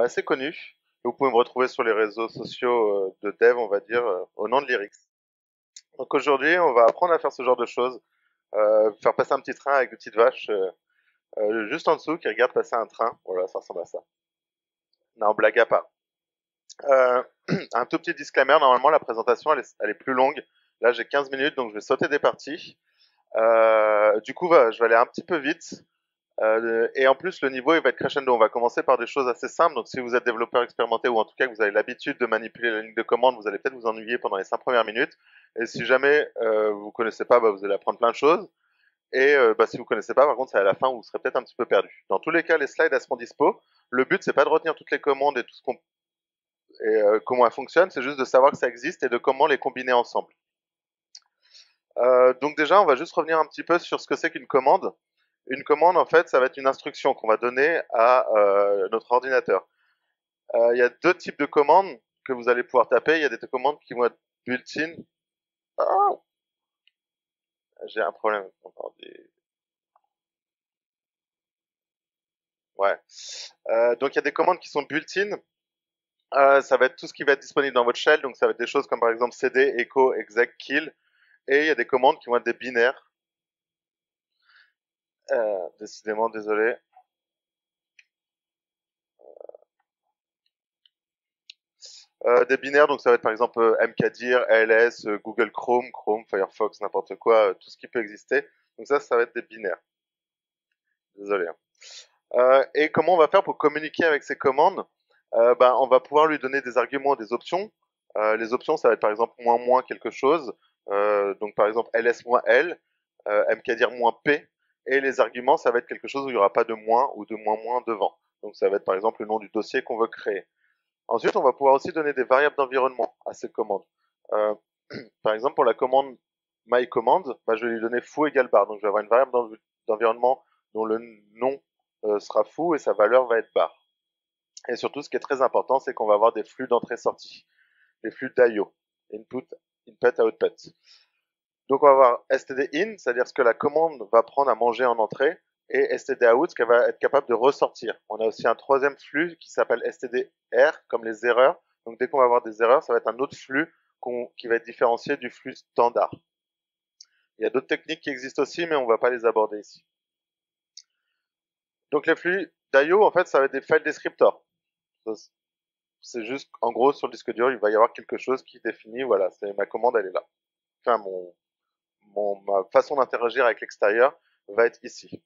assez connu. Vous pouvez me retrouver sur les réseaux sociaux de dev, on va dire, au nom de Lyrics. Donc aujourd'hui, on va apprendre à faire ce genre de choses. Faire passer un petit train avec une petite vache juste en dessous qui regarde passer un train. Voilà, ça ressemble à ça. Non, blague à part. Euh, un tout petit disclaimer, normalement la présentation elle est plus longue. Là j'ai 15 minutes donc je vais sauter des parties. Du coup je vais aller un petit peu vite. Et en plus le niveau il va être crescendo. On va commencer par des choses assez simples. Donc si vous êtes développeur expérimenté ou en tout cas que vous avez l'habitude de manipuler la ligne de commande, vous allez peut-être vous ennuyer pendant les 5 premières minutes. Et si jamais vous connaissez pas, vous allez apprendre plein de choses. Et si vous connaissez pas, par contre, c'est à la fin où vous serez peut-être un petit peu perdu. Dans tous les cas, les slides elles seront dispo. Le but c'est pas de retenir toutes les commandes et tout ce qu'on comment elles fonctionnent, c'est juste de savoir que ça existe et de comment les combiner ensemble. Donc déjà, on va juste revenir un petit peu sur ce que c'est qu'une commande. Une commande, en fait, ça va être une instruction qu'on va donner à notre ordinateur. Il y a deux types de commandes que vous allez pouvoir taper. Il y a des commandes qui vont être built-in. Ah, j'ai un problème avec mon ordi. Ouais. Donc il y a des commandes qui sont built-in. Ça va être tout ce qui va être disponible dans votre shell. Donc ça va être des choses comme par exemple cd, echo, exec, kill. Et il y a des commandes qui vont être des binaires. Décidément, désolé. Des binaires, donc ça va être par exemple mkdir, ls, Google Chrome, Chrome, Firefox, n'importe quoi, tout ce qui peut exister. Donc ça va être des binaires. Désolé, hein. Et comment on va faire pour communiquer avec ces commandes? On va pouvoir lui donner des arguments, des options. Les options, ça va être par exemple moins moins quelque chose. Donc par exemple ls moins l, mkdir moins p. Et les arguments, ça va être quelque chose où il n'y aura pas de moins ou de moins moins devant. Donc ça va être par exemple le nom du dossier qu'on veut créer. Ensuite, on va pouvoir aussi donner des variables d'environnement à ces commandes. Euh, Par exemple, pour la commande myCommand, je vais lui donner foo égale bar. Donc, je vais avoir une variable d'environnement dont le nom sera foo et sa valeur va être bar. Et surtout, ce qui est très important, c'est qu'on va avoir des flux d'entrée-sortie, des flux d'IO, input, input, output. Donc, on va avoir stdin, c'est-à-dire ce que la commande va prendre à manger en entrée, et stdout, ce qu'elle va être capable de ressortir. On a aussi un troisième flux qui s'appelle stdr, comme les erreurs. Donc, dès qu'on va avoir des erreurs, ça va être un autre flux qui va être différencié du flux standard. Il y a d'autres techniques qui existent aussi, mais on ne va pas les aborder ici. Donc, les flux d'IO, en fait, ça va être des file descriptors. C'est juste, en gros, sur le disque dur, il va y avoir quelque chose qui définit, voilà, c'est ma commande, elle est là. Enfin, ma façon d'interagir avec l'extérieur va être ici.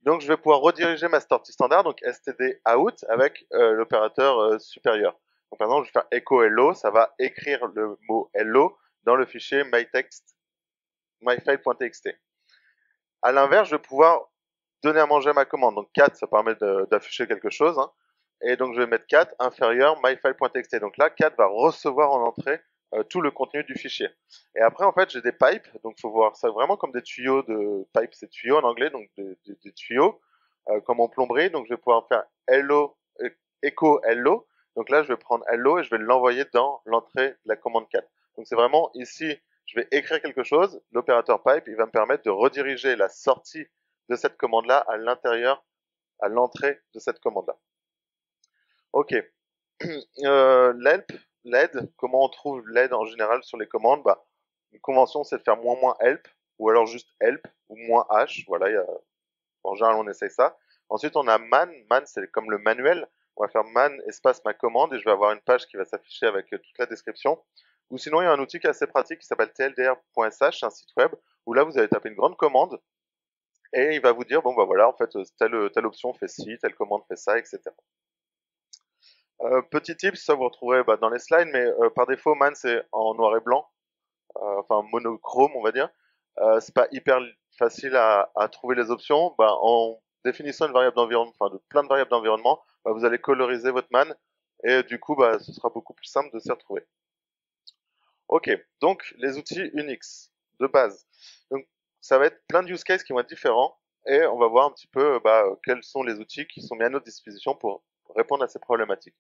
Donc, je vais pouvoir rediriger ma sortie standard, donc stdout, avec l'opérateur supérieur. Donc, par exemple, je vais faire echo hello, ça va écrire le mot hello dans le fichier myfile.txt. À l'inverse, je vais pouvoir donner à manger à ma commande. Donc, cat, ça permet d'afficher quelque chose. Hein. Et donc, je vais mettre cat inférieur myfile.txt. Donc là, cat va recevoir en entrée tout le contenu du fichier. Et après, en fait, j'ai des pipes. Donc, il faut voir ça vraiment comme des tuyaux de pipe, c'est tuyaux en anglais, donc des tuyaux, comme en plomberie. Donc, je vais pouvoir faire hello, echo hello. Donc là, je vais prendre hello et je vais l'envoyer dans l'entrée de la commande cat. Donc, c'est vraiment ici, je vais écrire quelque chose. L'opérateur pipe, il va me permettre de rediriger la sortie de cette commande-là à l'intérieur, à l'entrée de cette commande-là. Ok. L'help, l'aide, comment on trouve l'aide en général sur les commandes? Une convention, c'est de faire moins moins help, ou alors juste help, ou moins h. Voilà, en général, on essaye ça. Ensuite, on a man. Man, c'est comme le manuel. On va faire man espace ma commande et je vais avoir une page qui va s'afficher avec toute la description. Ou sinon, il y a un outil qui est assez pratique qui s'appelle tldr.sh, c'est un site web où là, vous allez taper une grande commande et il va vous dire, bon, voilà, en fait, telle option fait ci, telle commande fait ça, etc. Petit tip, ça vous retrouverez dans les slides, mais par défaut, man, c'est en noir et blanc, enfin monochrome, on va dire. C'est pas hyper facile à trouver les options. En définissant une variable d'environnement, enfin de plein de variables d'environnement, vous allez coloriser votre man et du coup, ce sera beaucoup plus simple de s'y retrouver. Ok, donc les outils Unix de base. Donc ça va être plein de use cases qui vont être différents et on va voir un petit peu quels sont les outils qui sont mis à notre disposition pour répondre à ces problématiques.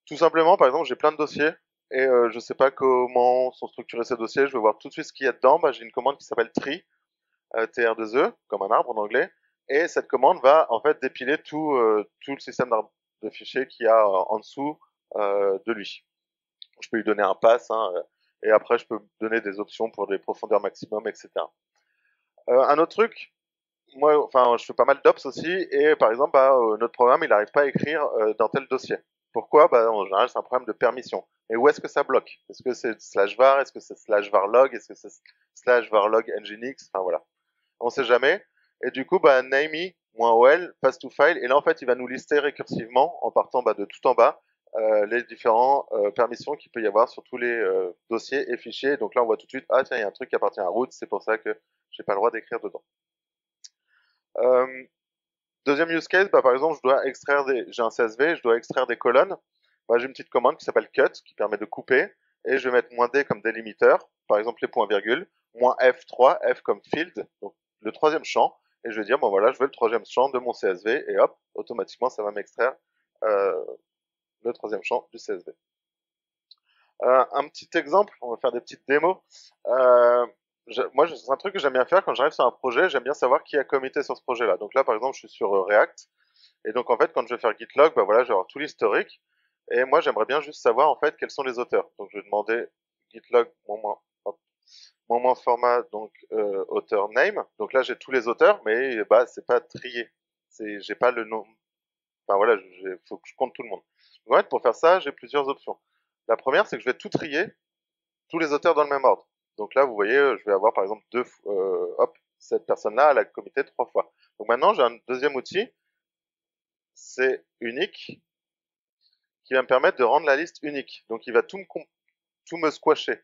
Tout simplement, par exemple, j'ai plein de dossiers et je ne sais pas comment sont structurés ces dossiers. Je vais voir tout de suite ce qu'il y a dedans. J'ai une commande qui s'appelle tree, tr2e, comme un arbre en anglais, et cette commande va en fait dépiler tout le système de fichiers qu'il y a en dessous de lui. Je peux lui donner un pass, hein, et après je peux donner des options pour des profondeurs maximum, etc. Un autre truc, moi, enfin, je fais pas mal d'ops aussi, et par exemple, notre programme, il n'arrive pas à écrire dans tel dossier. Pourquoi? En général, c'est un problème de permission. Et où est-ce que ça bloque? Est-ce que c'est slash var? Est-ce que c'est slash var log? Est-ce que c'est slash var log nginx? Enfin voilà, on sait jamais. Et du coup, namey-ol pass to file, et là en fait, il va nous lister récursivement en partant de tout en bas les différents permissions qu'il peut y avoir sur tous les dossiers et fichiers. Donc là, on voit tout de suite, ah tiens, il y a un truc qui appartient à root, c'est pour ça que j'ai pas le droit d'écrire dedans. Euh, Deuxième use case, par exemple, j'ai un CSV, je dois extraire des colonnes. J'ai une petite commande qui s'appelle cut, qui permet de couper, et je vais mettre -d comme délimiteur, par exemple les points virgules, -f3, f comme field, donc le troisième champ, et je vais dire, bon voilà, je veux le troisième champ de mon CSV, et hop, automatiquement, ça va m'extraire euh, le troisième champ du CSV. Un petit exemple, on va faire des petites démos. Moi, c'est un truc que j'aime bien faire quand j'arrive sur un projet, j'aime bien savoir qui a commité sur ce projet-là. Donc là, par exemple, je suis sur React, et donc en fait, quand je vais faire git log, voilà, je vais avoir tout l'historique, et moi, j'aimerais bien juste savoir en fait quels sont les auteurs. Donc je vais demander git log moment format, donc auteur name. Donc là, j'ai tous les auteurs, mais c'est pas trié. J'ai pas le nom. Enfin voilà, faut que je compte tout le monde. Donc, en fait, pour faire ça, j'ai plusieurs options. La première, c'est que je vais tout trier, tous les auteurs dans le même ordre. Donc là, vous voyez, je vais avoir par exemple hop, cette personne-là, elle a comité 3 fois. Donc maintenant, j'ai un deuxième outil, c'est unique, qui va me permettre de rendre la liste unique. Donc il va tout me squasher.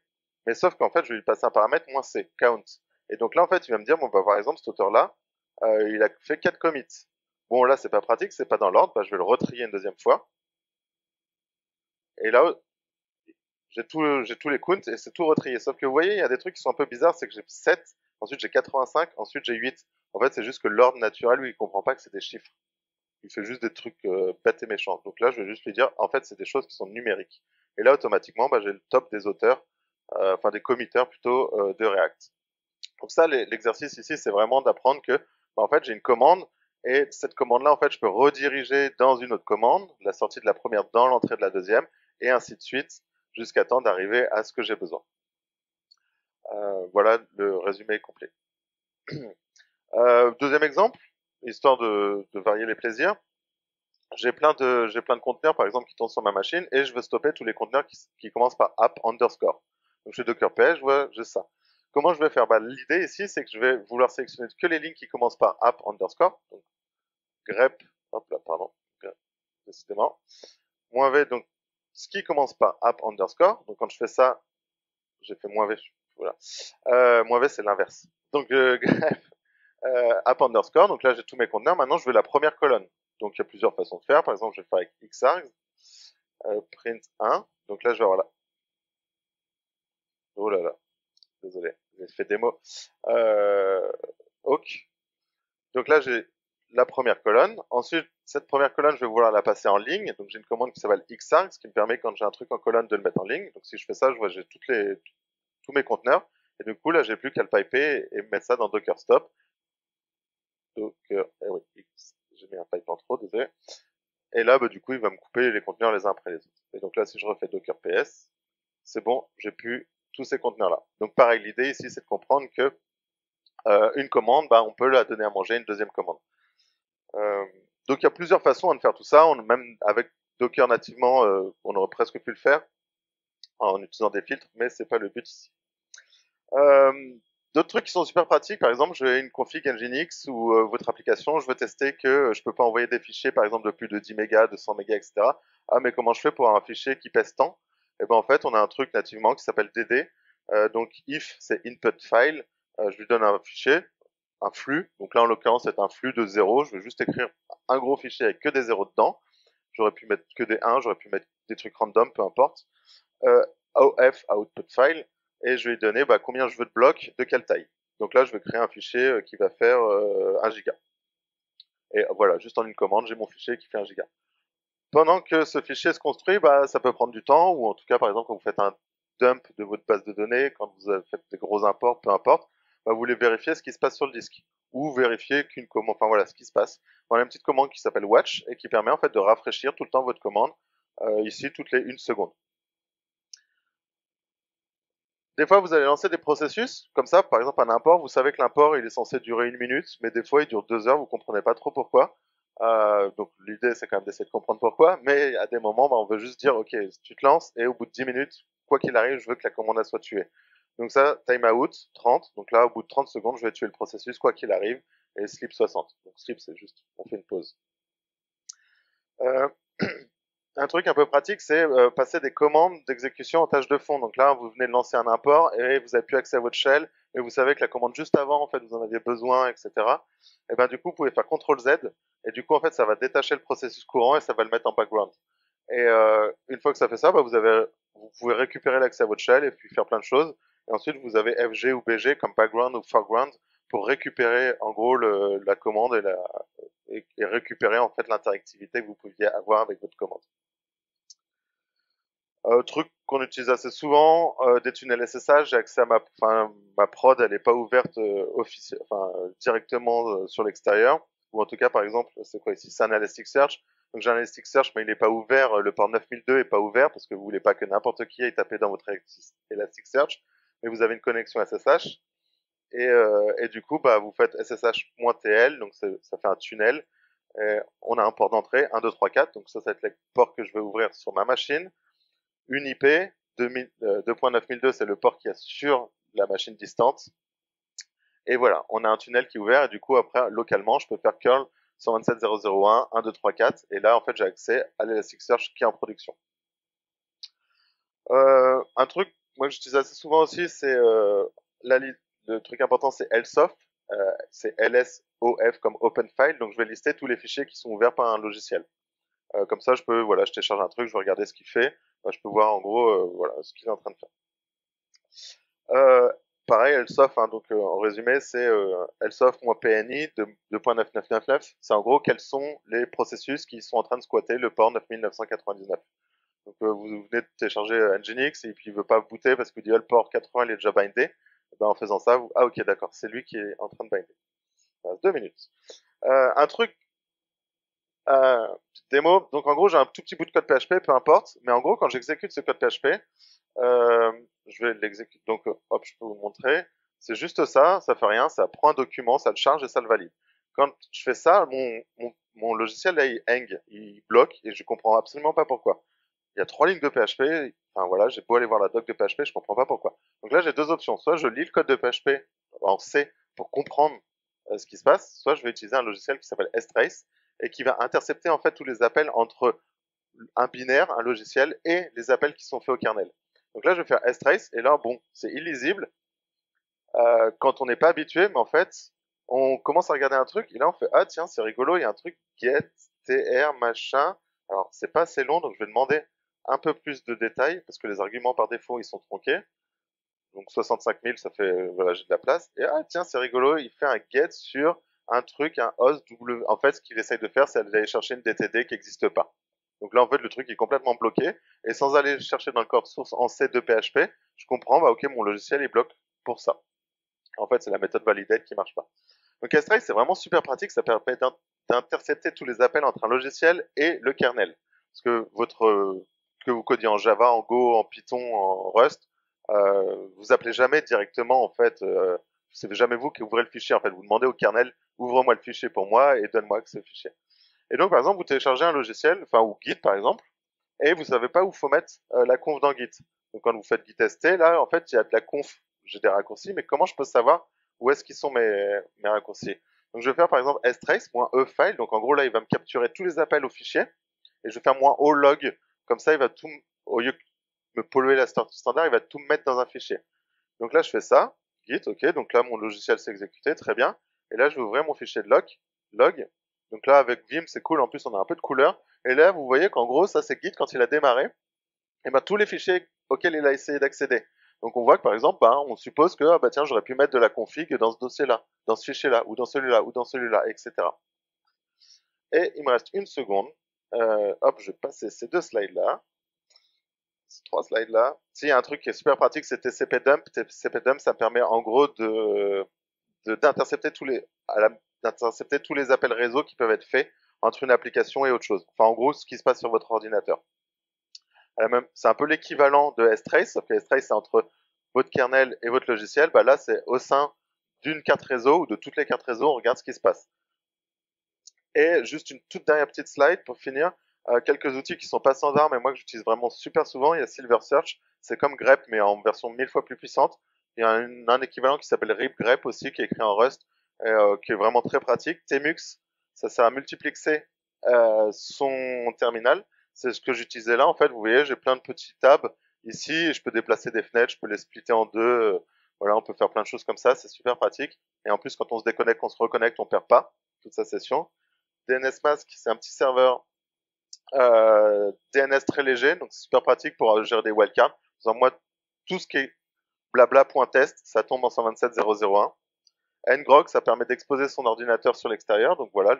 Mais sauf qu'en fait, je vais lui passer un paramètre -c, count. Et donc là, en fait, il va me dire, bon, par exemple, cet auteur-là, il a fait 4 commits. Bon, là, c'est pas pratique, c'est pas dans l'ordre, je vais le retrier une deuxième fois. Et là, j'ai tous les counts et c'est tout retrié. Sauf que vous voyez, il y a des trucs qui sont un peu bizarres, c'est que j'ai 7, ensuite j'ai 85, ensuite j'ai 8. En fait, c'est juste que l'ordre naturel, lui, il comprend pas que c'est des chiffres. Il fait juste des trucs bêtes et méchants. Donc là, je vais juste lui dire, en fait, c'est des choses qui sont numériques. Et là, automatiquement, j'ai le top des auteurs, enfin des committeurs plutôt de React. Donc ça, l'exercice ici, c'est vraiment d'apprendre que, en fait, j'ai une commande et cette commande-là, en fait, je peux rediriger dans une autre commande, la sortie de la première dans l'entrée de la deuxième, et ainsi de suite, jusqu'à temps d'arriver à ce que j'ai besoin. Voilà, le résumé est complet. Deuxième exemple, histoire de varier les plaisirs. J'ai plein de conteneurs, par exemple, qui tournent sur ma machine, et je veux stopper tous les conteneurs qui commencent par app underscore. Donc, je fais docker page, je vois, j'ai ça. Comment je vais faire? L'idée ici, c'est que je vais vouloir sélectionner que les lignes qui commencent par app underscore. Donc, grep, hop là, pardon, grep, décidément. -v, donc, ce qui commence par app underscore. Donc, quand je fais ça, j'ai fait -v, voilà. -v, c'est l'inverse. Donc, grep, app underscore. Donc là, j'ai tous mes conteneurs. Maintenant, je veux la première colonne. Donc, il y a plusieurs façons de faire. Par exemple, je vais faire avec xargs, print 1. Donc là, je vais avoir là. Oh là là, désolé, j'ai fait démo. Awk. Donc là, j'ai la première colonne. Ensuite, cette première colonne, je vais vouloir la passer en ligne. Donc j'ai une commande qui s'appelle xargs, qui me permet, quand j'ai un truc en colonne, de le mettre en ligne. Donc si je fais ça, je vois j'ai tous mes conteneurs. Et du coup, là, j'ai plus qu'à le piper et mettre ça dans Docker stop. Docker, oui, j'ai mis un pipe en trop, désolé. Et là, du coup, il va me couper les conteneurs les uns après les autres. Et donc là, si je refais docker ps, c'est bon, j'ai plus tous ces conteneurs-là. Donc pareil, l'idée ici, c'est de comprendre que une commande, on peut la donner à manger une deuxième commande. Donc il y a plusieurs façons de faire tout ça. Même avec Docker nativement, on aurait presque pu le faire en utilisant des filtres, mais c'est pas le but ici. Euh, D'autres trucs qui sont super pratiques, par exemple, j'ai une config Nginx ou votre application, je veux tester que je peux pas envoyer des fichiers, par exemple, de plus de 10 mégas, de 100 mégas, etc. Ah, mais comment je fais pour avoir un fichier qui pèse tant? Et en fait, on a un truc nativement qui s'appelle dd. Donc, if, c'est input file. Je lui donne un fichier, un flux. Donc là, en l'occurrence, c'est un flux de 0. Je vais juste écrire un gros fichier avec que des zéros dedans. J'aurais pu mettre que des 1, j'aurais pu mettre des trucs random, peu importe. OF, output file, et je vais lui donner combien je veux de blocs, de quelle taille. Donc là, je vais créer un fichier qui va faire 1 giga. Et voilà, juste en une commande, j'ai mon fichier qui fait 1 giga. Pendant que ce fichier se construit, ça peut prendre du temps, ou en tout cas, par exemple, quand vous faites un dump de votre base de données, quand vous faites des gros imports, peu importe, vous voulez vérifier ce qui se passe sur le disque. ou vérifier qu'une commande, enfin voilà ce qui se passe. On a une petite commande qui s'appelle watch et qui permet en fait de rafraîchir tout le temps votre commande, ici toutes les 1 seconde. Des fois, vous allez lancer des processus, comme ça, par exemple un import, vous savez que l'import il est censé durer 1 minute, mais des fois il dure 2 heures, vous comprenez pas trop pourquoi. Donc l'idée c'est quand même d'essayer de comprendre pourquoi, mais à des moments, bah, on veut juste dire, ok, tu te lances et au bout de 10 minutes, quoi qu'il arrive, je veux que la commande elle soit tuée. Donc ça, timeout 30, donc là au bout de 30 secondes, je vais tuer le processus quoi qu'il arrive, et sleep 60. Donc sleep c'est juste, on fait une pause. Euh, un truc un peu pratique, c'est passer des commandes d'exécution en tâche de fond. Donc là, vous venez de lancer un import et vous avez plus accès à votre shell, mais vous savez que la commande juste avant, en fait, vous en aviez besoin, etc. Et ben du coup, vous pouvez faire CTRL Z et du coup, en fait, ça va détacher le processus courant et ça va le mettre en background. Et une fois que ça fait ça, bah, vous pouvez récupérer l'accès à votre shell et puis faire plein de choses. Et ensuite, vous avez FG ou BG comme background ou foreground pour récupérer en gros la commande et récupérer en fait l'interactivité que vous pouviez avoir avec votre commande. Truc qu'on utilise assez souvent, des tunnels SSH, j'ai accès à ma prod, elle est pas ouverte directement sur l'extérieur. Ou en tout cas, par exemple, c'est quoi ici? C'est un Elasticsearch. Donc j'ai un Elasticsearch, mais il n'est pas ouvert, le port 9002 est pas ouvert parce que vous voulez pas que n'importe qui aille taper dans votre Elasticsearch. Mais vous avez une connexion SSH. Et du coup, bah, vous faites ssh.tl, donc ça fait un tunnel. Et on a un port d'entrée, 1, 2, 3, 4. Donc ça va être le port que je vais ouvrir sur ma machine. Une IP, 2.9002, c'est le port qui est sur la machine distante. Et voilà, on a un tunnel qui est ouvert et du coup après localement je peux faire curl 127.0.0.1, 1, 2, 3, 4 et là en fait j'ai accès à l'Elasticsearch qui est en production. Un truc moi que j'utilise assez souvent aussi c'est le truc important c'est LSOF, c'est LSOF comme Open File, donc je vais lister tous les fichiers qui sont ouverts par un logiciel. Comme ça je peux voilà je télécharge un truc, je vais regarder ce qu'il fait, je peux voir en gros voilà ce qu'il est en train de faire. Euh, Pareil, Elsoft, hein, donc en résumé, c'est Elsoft-PNI de 2.9999. C'est en gros quels sont les processus qui sont en train de squatter le port 9999. Donc vous venez de télécharger Nginx et puis il veut pas booter parce que le port 80 il est déjà bindé. Et ben, en faisant ça, ah ok d'accord, c'est lui qui est en train de binder. 2 minutes. Un truc, petite démo. Donc en gros j'ai un tout petit bout de code PHP, peu importe. Mais en gros quand j'exécute ce code PHP, je vais l'exécuter. Donc, hop, je peux vous montrer. C'est juste ça, ça fait rien, ça prend un document, ça le charge et ça le valide. Quand je fais ça, mon logiciel là, il hang, il bloque et je comprends absolument pas pourquoi. Il y a 3 lignes de PHP, enfin voilà, j'ai beau aller voir la doc de PHP, je comprends pas pourquoi. Donc là, j'ai deux options. Soit je lis le code de PHP en C pour comprendre ce qui se passe, soit je vais utiliser un logiciel qui s'appelle strace et qui va intercepter en fait tous les appels entre un binaire, un logiciel, et les appels qui sont faits au kernel. Donc là, je vais faire strace, et là, bon, c'est illisible quand on n'est pas habitué, mais en fait, on commence à regarder un truc, et là, on fait, ah tiens, c'est rigolo, il y a un truc get, tr, machin. Alors, c'est pas assez long, donc je vais demander un peu plus de détails, parce que les arguments par défaut, ils sont tronqués. Donc 65 000, ça fait, voilà, j'ai de la place. Et ah tiens, c'est rigolo, il fait un get sur un truc, un host W. En fait, ce qu'il essaye de faire, c'est d'aller chercher une DTD qui n'existe pas. Donc là, en fait, le truc est complètement bloqué. Et sans aller chercher dans le code source en C de PHP, je comprends, bah ok, mon logiciel est bloqué pour ça. En fait, c'est la méthode validate qui marche pas. Donc S-Trace, c'est vraiment super pratique. Ça permet d'intercepter tous les appels entre un logiciel et le kernel. Parce que que vous codiez en Java, en Go, en Python, en Rust, vous appelez jamais directement, en fait, c'est jamais vous qui ouvrez le fichier. En fait, vous demandez au kernel, ouvre-moi le fichier pour moi et donne-moi ce fichier. Et donc, par exemple, vous téléchargez un logiciel, enfin, ou Git, par exemple, et vous savez pas où faut mettre la conf dans Git. Donc, quand vous faites Git ST, là, en fait, il y a de la conf. J'ai des raccourcis, mais comment je peux savoir où est-ce qu'ils sont mes raccourcis? Donc, je vais faire, par exemple, strace.efile. Donc, en gros, là, il va me capturer tous les appels au fichier, et je vais faire -o log. Comme ça, il va tout, au lieu de me polluer la sortie standard, il va tout me mettre dans un fichier. Donc là, je fais ça, Git, ok, donc là, mon logiciel s'est exécuté, très bien. Et là, je vais ouvrir mon fichier de log. Donc là, avec Vim, c'est cool, en plus, on a un peu de couleur. Et là, vous voyez qu'en gros, ça, c'est Git quand il a démarré. Et ben, tous les fichiers auxquels il a essayé d'accéder. Donc on voit que par exemple, bah, on suppose que ah, bah, tiens, j'aurais pu mettre de la config dans ce dossier-là, dans ce fichier-là, ou dans celui-là, ou dans celui-là, etc. Et il me reste 1 seconde. Hop, je vais passer ces 2 slides-là, ces 3 slides-là. S'il y a un truc qui est super pratique, c'est TCP dump. TCP dump, ça permet en gros d'intercepter d'intercepter tous les appels réseau qui peuvent être faits entre une application et autre chose. Enfin, en gros, ce qui se passe sur votre ordinateur. C'est un peu l'équivalent de strace, sauf que strace, c'est entre votre kernel et votre logiciel. Bah là, c'est au sein d'une carte réseau ou de toutes les cartes réseau, on regarde ce qui se passe. Et juste une toute dernière petite slide pour finir. Quelques outils qui sont pas standards, mais moi que j'utilise vraiment super souvent. Il y a Silver Search, c'est comme grep, mais en version 1000 fois plus puissante. Il y a un équivalent qui s'appelle RipGrep aussi, qui est écrit en Rust, et qui est vraiment très pratique. Tmux, ça sert à multiplexer son terminal. C'est ce que j'utilisais là. En fait, vous voyez, j'ai plein de petits tabs ici, et je peux déplacer des fenêtres, je peux les splitter en deux. Voilà, on peut faire plein de choses comme ça, c'est super pratique. Et en plus, quand on se déconnecte, on se reconnecte, on perd pas toute sa session. DNSMask, c'est un petit serveur DNS très léger, donc c'est super pratique pour gérer des wildcards. Moi, tout ce qui est blabla.test, ça tombe en 127.0.0.1. Ngrok, ça permet d'exposer son ordinateur sur l'extérieur, donc voilà,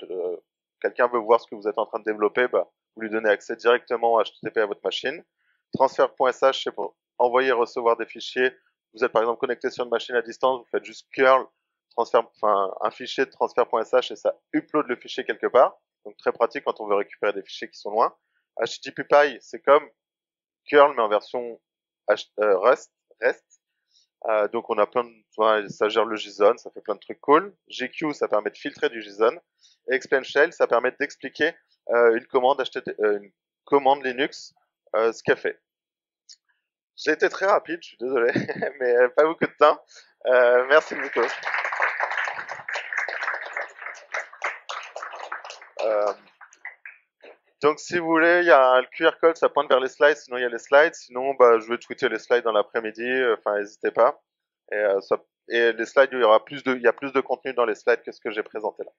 quelqu'un veut voir ce que vous êtes en train de développer, bah, vous lui donnez accès directement HTTP à votre machine. Transfer.sh, c'est pour envoyer et recevoir des fichiers. Vous êtes par exemple connecté sur une machine à distance, vous faites juste curl, un fichier de transfer.sh et ça upload le fichier quelque part. Donc très pratique quand on veut récupérer des fichiers qui sont loin. HTTP, c'est comme curl mais en version REST. Donc on a ça gère le JSON, ça fait plein de trucs cool. GQ, ça permet de filtrer du JSON. Et Explain Shell, ça permet d'expliquer une commande Linux ce qu'elle fait. J'ai été très rapide, je suis désolé, mais pas beaucoup de temps. Merci beaucoup. Euh, donc si vous voulez, il y a le QR code, ça pointe vers les slides, sinon il y a les slides. Sinon, bah, je vais tweeter les slides dans l'après-midi, enfin n'hésitez pas. Et, et les slides, il y a plus de contenu dans les slides que ce que j'ai présenté là.